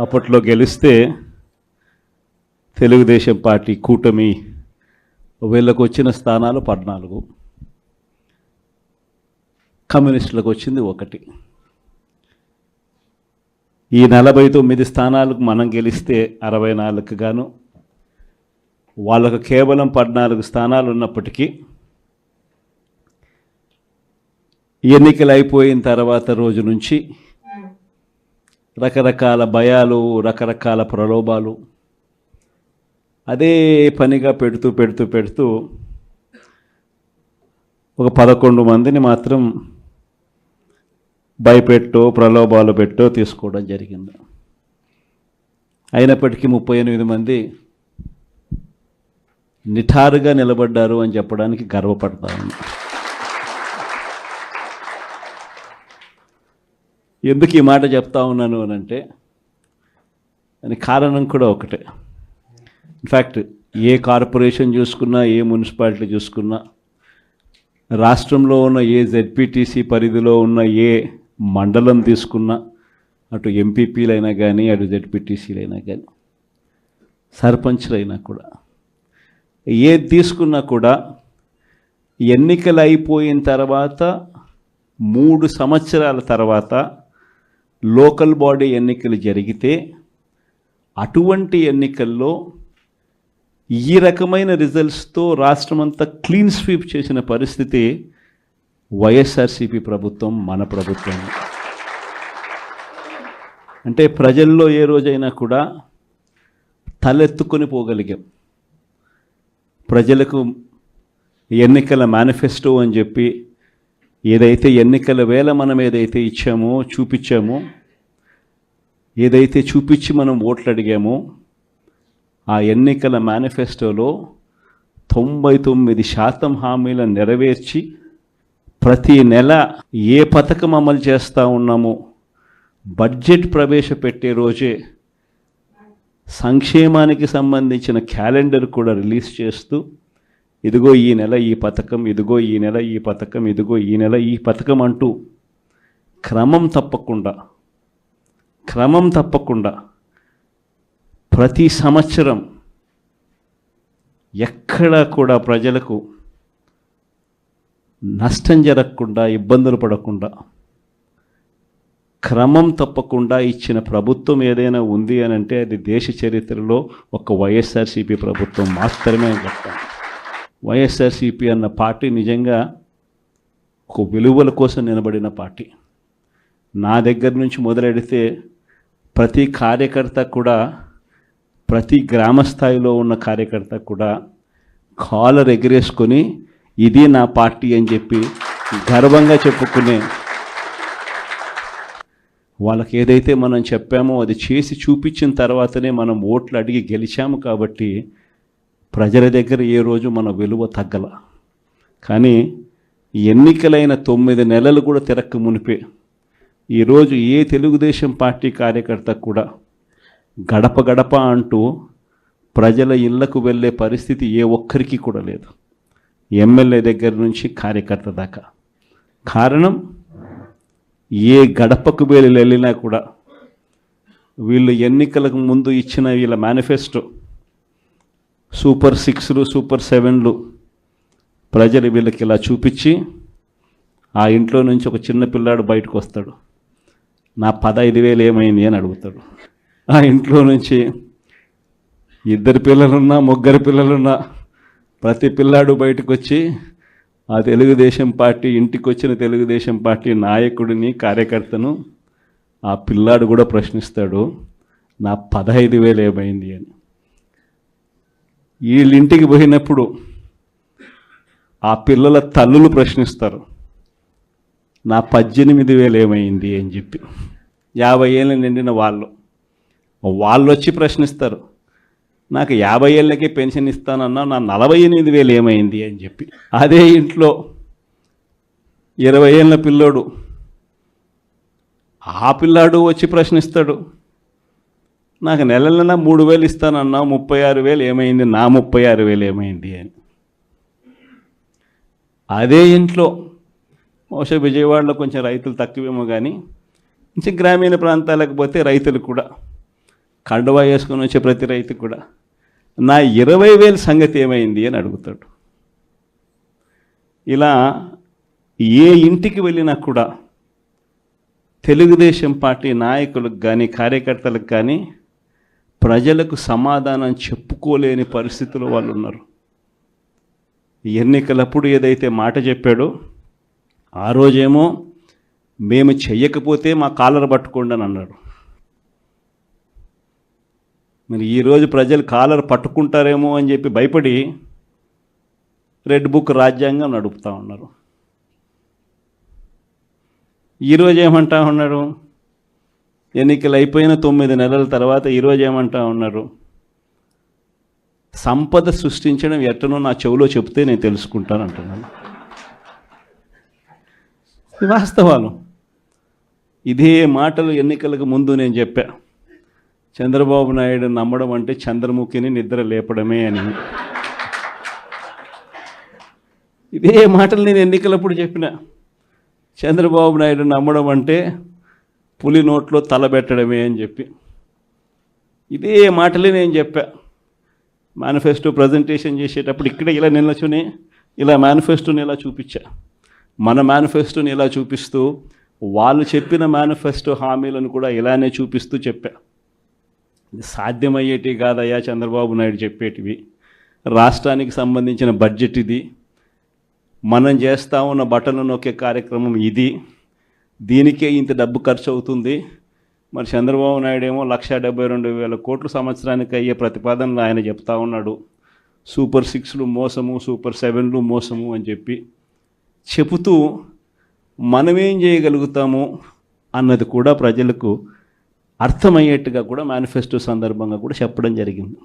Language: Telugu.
అప్పట్లో గెలిస్తే తెలుగుదేశం పార్టీ కూటమి వీళ్ళకు వచ్చిన స్థానాలు 14, కమ్యూనిస్టులకు వచ్చింది 1. ఈ 49 స్థానాలకు మనం గెలిస్తే 64కు గాను వాళ్ళకు కేవలం 14 స్థానాలు ఉన్నప్పటికీ ఎన్నికలు అయిపోయిన తర్వాత రోజు నుంచి రకరకాల భయాలు, రకరకాల ప్రలోభాలు అదే పనిగా పెడుతూ ఒక 11 మందిని మాత్రం భయపెట్టో ప్రలోభాలు పెట్టో తీసుకోవడం జరిగింది. అయినప్పటికీ 38 మంది నిఠారుగా నిలబడ్డారు అని చెప్పడానికి గర్వపడతాను. ఎందుకు ఈ మాట చెప్తా ఉన్నాను అని అంటే దానికి కారణం కూడా ఒకటే. ఇన్ఫ్యాక్ట్ ఏ కార్పొరేషన్ చూసుకున్నా, ఏ మున్సిపాలిటీ చూసుకున్నా, రాష్ట్రంలో ఉన్న ఏ జెడ్పీటీసీ పరిధిలో ఉన్న ఏ మండలం తీసుకున్నా, అటు ఎంపీపీలైనా కానీ, అటు జెడ్పీటీసీలైనా కానీ, సర్పంచ్లైనా కూడా, ఏది తీసుకున్నా కూడా ఎన్నికలు అయిపోయిన తర్వాత 3 సంవత్సరాల తర్వాత లోకల్ బాడీ ఎన్నికలు జరిగితే అటువంటి ఎన్నికల్లో ఈ రకమైన రిజల్ట్స్తో రాష్ట్రమంతా క్లీన్ స్వీప్ చేసిన పరిస్థితి వైఎస్ఆర్సీపీ ప్రభుత్వం, మన ప్రభుత్వం. అంటే ప్రజల్లో ఏ రోజైనా కూడా తలెత్తుకొని పోగలిగాం. ప్రజలకు ఎన్నికల మేనిఫెస్టో అని చెప్పి ఏదైతే ఎన్నికల వేళ మనం ఏదైతే ఇచ్చామో, చూపించామో, ఏదైతే చూపించి మనం ఓట్లు అడిగామో, ఆ ఎన్నికల మేనిఫెస్టోలో 99% హామీలను నెరవేర్చి ప్రతి నెల ఏ పథకం అమలు చేస్తూ ఉన్నామో బడ్జెట్ ప్రవేశపెట్టే రోజే సంక్షేమానికి సంబంధించిన క్యాలెండర్ కూడా రిలీజ్ చేస్తూ, ఇదిగో ఈ నెల ఈ పథకం, ఇదిగో ఈ నెల ఈ పథకం, ఇదిగో ఈ నెల ఈ పథకం అంటూ క్రమం తప్పకుండా ప్రతి సంవత్సరం ఎక్కడా కూడా ప్రజలకు నష్టం జరగకుండా, ఇబ్బందులు పడకుండా, క్రమం తప్పకుండా ఇచ్చిన ప్రభుత్వం ఏదైనా ఉంది అని అంటే అది దేశ చరిత్రలో ఒక వైఎస్ఆర్సీపీ ప్రభుత్వం మాత్రమే అని చెప్తాను. వైఎస్ఆర్సీపీ అన్న పార్టీ నిజంగా ఒక విలువల కోసం నిలబడిన పార్టీ. నా దగ్గర నుంచి మొదలెడితే ప్రతి కార్యకర్త కూడా, ప్రతి గ్రామ స్థాయిలో ఉన్న కార్యకర్త కూడా కాలర్ ఎగిరేసుకొని ఇది నా పార్టీ అని చెప్పి గర్వంగా చెప్పుకునే, వాళ్ళకి ఏదైతే మనం చెప్పామో అది చేసి చూపించిన తర్వాతనే మనం ఓట్లు అడిగి గెలిచాము. కాబట్టి ప్రజల దగ్గర ఏ రోజు మన విలువ తగ్గల. కానీ ఎన్నికలైన 9 నెలలు కూడా తిరక్క మునిపే ఈరోజు ఏ తెలుగుదేశం పార్టీ కార్యకర్త కూడా గడప గడప అంటూ ప్రజల ఇళ్లకు వెళ్ళే పరిస్థితి ఏ ఒక్కరికి కూడా లేదు, ఎమ్మెల్యే దగ్గర నుంచి కార్యకర్త దాకా. కారణం, ఏ గడపకు వెళ్ళినా కూడా వీళ్ళు ఎన్నికలకు ముందు ఇచ్చిన వీళ్ళ మేనిఫెస్టో సూపర్ 6లు, సూపర్ 7లు ప్రజలు వీళ్ళకి ఇలా చూపించి, ఆ ఇంట్లో నుంచి ఒక చిన్న పిల్లాడు బయటకు వస్తాడు, నా 15,000 ఏమైంది అని అడుగుతాడు. ఆ ఇంట్లో నుంచి 2 పిల్లలున్నా, 3 పిల్లలున్నా ప్రతి పిల్లాడు బయటకు వచ్చి ఆ తెలుగుదేశం పార్టీ ఇంటికి వచ్చిన తెలుగుదేశం పార్టీ నాయకుడిని, కార్యకర్తను ఆ పిల్లాడు కూడా ప్రశ్నిస్తాడు, నా 15,000 ఏమైంది అని. వీళ్ళింటికి పోయినప్పుడు ఆ పిల్లల తల్లులు ప్రశ్నిస్తారు, నా 18,000 ఏమైంది అని చెప్పి. 50 ఏళ్ళు నిండిన వాళ్ళు వచ్చి ప్రశ్నిస్తారు, నాకు 50 ఏళ్ళకే పెన్షన్ ఇస్తానన్నా నా 48,000 ఏమైంది అని చెప్పి. అదే ఇంట్లో 20 ఏళ్ళ పిల్లోడు, ఆ పిల్లాడు వచ్చి ప్రశ్నిస్తాడు, నాకు నెలలైనా 3,000 ఇస్తానన్నా 36,000 ఏమైంది, నా 36,000 ఏమైంది అని. అదే ఇంట్లో బహుశా విజయవాడలో కొంచెం రైతులు తక్కువేమో కానీ కొంచెం గ్రామీణ ప్రాంతాలకు పోతే రైతులు కూడా కండువా వేసుకొని వచ్చే ప్రతి రైతు కూడా నా 20,000 సంగతి ఏమైంది అని అడుగుతాడు. ఇలా ఏ ఇంటికి వెళ్ళినా కూడా తెలుగుదేశం పార్టీ నాయకులకు కానీ కార్యకర్తలకు కానీ ప్రజలకు సమాధానం చెప్పుకోలేని పరిస్థితుల్లో వాళ్ళు ఉన్నారు. ఎన్నికలప్పుడు ఏదైతే మాట చెప్పాడో ఆ రోజేమో మేము చెయ్యకపోతే మా కాలర్ పట్టుకోండి అని అన్నాడు. మరి ఈరోజు ప్రజలు కాలర్ పట్టుకుంటారేమో అని చెప్పి భయపడి రెడ్ బుక్ రాజ్యాంగం నడుపుతూ ఉన్నారు. ఈరోజు ఏమంటా ఉన్నారు? ఎన్నికలు అయిపోయిన 9 నెలల తర్వాత ఈరోజు ఏమంటా ఉన్నారు? సంపద సృష్టించడం ఎట్టనో నా చెవిలో చెప్తే నేను తెలుసుకుంటాను అంటున్నాను. వాస్తవాలు. ఇదే మాటలు ఎన్నికలకు ముందు నేను చెప్పా. చంద్రబాబు నాయుడు నమ్మడం అంటే చంద్రముఖిని నిద్ర లేపడమే అని. ఇదే మాటలు నేను ఎన్నికలప్పుడు చెప్పిన. చంద్రబాబు నాయుడు నమ్మడం అంటే పులి నోట్లో తలబెట్టడమే అని చెప్పి ఇదే మాటలే నేను చెప్పా. మేనిఫెస్టో ప్రజెంటేషన్ చేసేటప్పుడు ఇక్కడ ఇలా నిలచుని ఇలా మేనిఫెస్టోని ఇలా చూపించా. మన మేనిఫెస్టోని ఇలా చూపిస్తూ వాళ్ళు చెప్పిన మేనిఫెస్టో హామీలను కూడా ఇలానే చూపిస్తూ చెప్పా. సాధ్యమయ్యేటివి కాదయ్యా చంద్రబాబు నాయుడు చెప్పేటివి. రాష్ట్రానికి సంబంధించిన బడ్జెట్ ఇది, మనం చేస్తూ ఉన్న బటన్లు నొక్కే కార్యక్రమం ఇది, దీనికే ఇంత డబ్బు ఖర్చు అవుతుంది. మరి చంద్రబాబు నాయుడు ఏమో 1,72,000 కోట్లు సంవత్సరానికి అయ్యే ప్రతిపాదనలు ఆయన చెప్తా ఉన్నాడు. సూపర్ 6లు మోసము, సూపర్ 7లు మోసము అని చెప్పి చెబుతూ మనమేం చేయగలుగుతాము అన్నది కూడా ప్రజలకు అర్థమయ్యేట్టుగా కూడా మేనిఫెస్టో సందర్భంగా కూడా చెప్పడం జరిగింది.